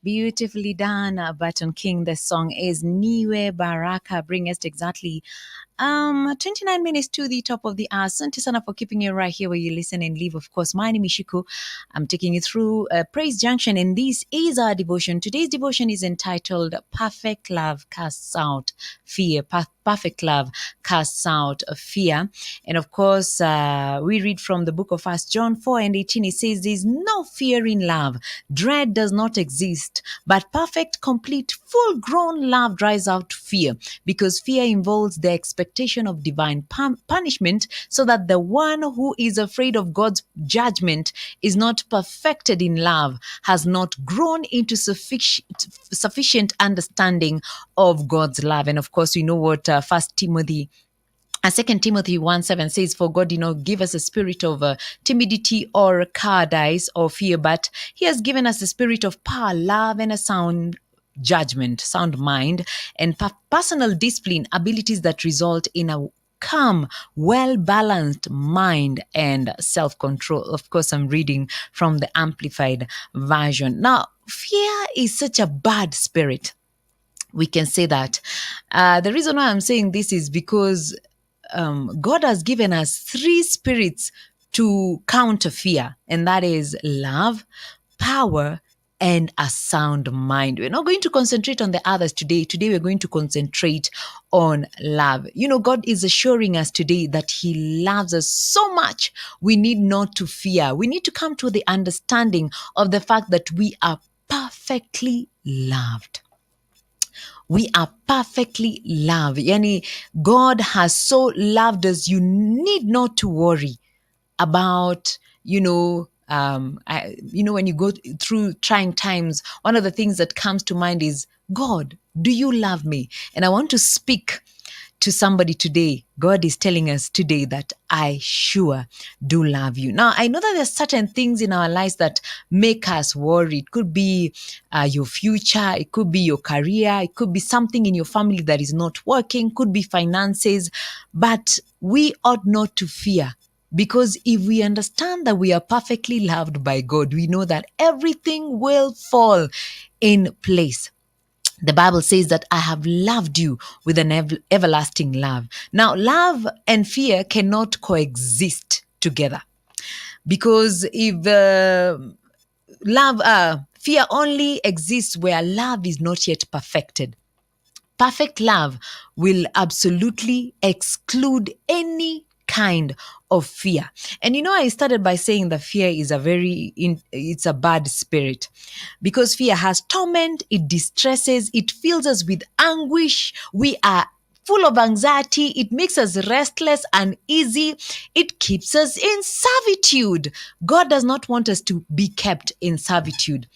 Beautifully done, Baton King. The song is Niwe Baraka. Bring us exactly 29 minutes to the top of the hour. Asante sana for keeping you right here where you listen and live. Of course, my name is Shiku. I'm taking you through Praise Junction, and this is our devotion. Today's devotion is entitled Perfect Love Casts Out Fear. Perfect love casts out fear. And of course, we read from the book of 1 John 4:18. It says, "There's no fear in love. Dread does not exist, but perfect, complete, full grown love drives out fear, because fear involves the expectation of divine punishment, so that the one who is afraid of God's judgment is not perfected in love, has not grown into sufficient understanding of God's love." And of course, we know what Second Timothy 1:7 says, "For God did not give us a spirit of timidity or cowardice or fear, but He has given us a spirit of power, love, and a sound judgment, sound mind, and personal discipline, abilities that result in a calm, well-balanced mind and self-control." Of course, I'm reading from the Amplified Version. Now, fear is such a bad spirit. We can say that. The reason why I'm saying this is because God has given us three spirits to counter fear, and that is love, power, and a sound mind. We're not going to concentrate on the others today. Today, we're going to concentrate on love. You know, God is assuring us today that He loves us so much. We need not to fear. We need to come to the understanding of the fact that we are perfectly loved. We are perfectly loved. Yani, God has so loved us. You need not to worry about, when you go through trying times, one of the things that comes to mind is, God, do you love me? And I want to speak to somebody today. God is telling us today that I sure do love you. Now, I know that there's certain things in our lives that make us worry. It could be your future. It could be your career. It could be something in your family that is not working. Could be finances. But we ought not to fear, because if we understand that we are perfectly loved by God, we know that everything will fall in place. The Bible says that I have loved you with an everlasting love. Now, love and fear cannot coexist together, because if fear only exists where love is not yet perfected. Perfect love will absolutely exclude any kind of fear. And I started by saying that fear is it's a bad spirit, because fear has torment, it distresses, it fills us with anguish. We are full of anxiety. It makes us restless, uneasy. It keeps us in servitude. God does not want us to be kept in servitude.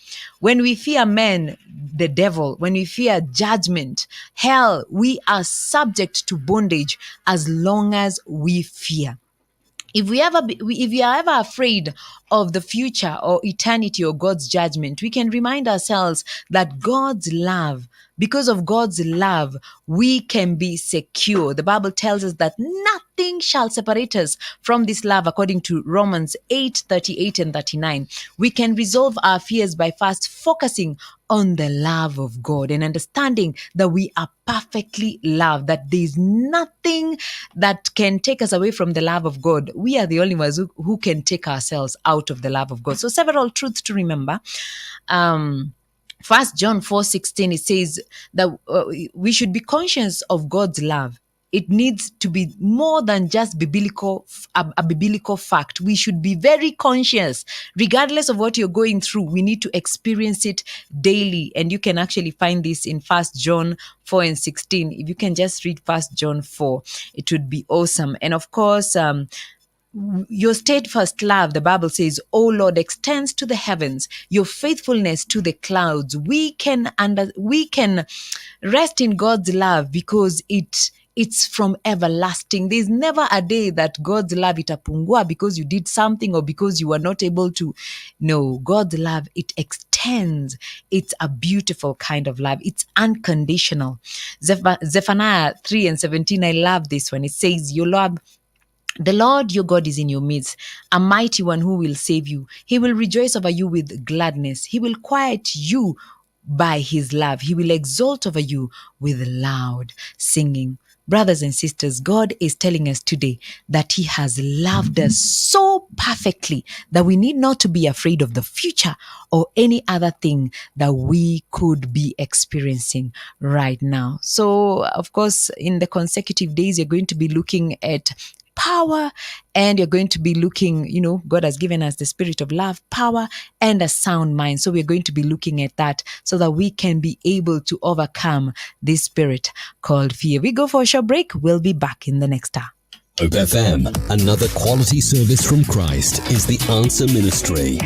When we fear men, the devil, when we fear judgment, hell, we are subject to bondage as long as we fear. If we are ever afraid of the future or eternity or God's judgment, we can remind ourselves that because of God's love, we can be secure. The Bible tells us that nothing shall separate us from this love, according to Romans 8:38 and 39. We can resolve our fears by first focusing on the love of God and understanding that we are perfectly loved, that there's nothing that can take us away from the love of God. We are the only ones who can take ourselves out of the love of God. So several truths to remember. 1 John 4:16, it says that we should be conscious of God's love. It needs to be more than just a biblical fact. We should be very conscious. Regardless of what you're going through, we need to experience it daily. And you can actually find this in 1 John 4:16. If you can just read 1 John 4, it would be awesome. And of course, your steadfast love, the Bible says, "O Lord, extends to the heavens, your faithfulness to the clouds." We can rest in God's love because it's from everlasting. There's never a day that God's love itapungua because you did something or because you were not able to. No, God's love, it extends. It's a beautiful kind of love. It's unconditional. Zephaniah 3:17, I love this one. It says, "The Lord your God is in your midst, a mighty one who will save you. He will rejoice over you with gladness. He will quiet you by his love. He will exalt over you with loud singing. Brothers and sisters, God is telling us today that he has loved us so perfectly that we need not to be afraid of the future or any other thing that we could be experiencing right now. So, of course, in the consecutive days, you're going to be looking at power, and you're going to be looking, God has given us the spirit of love, power, and a sound mind. So we're going to be looking at that so that we can be able to overcome this spirit called fear. We go for a short break. We'll be back in the next hour. Hope FM, another quality service from Christ, is the Answer Ministry.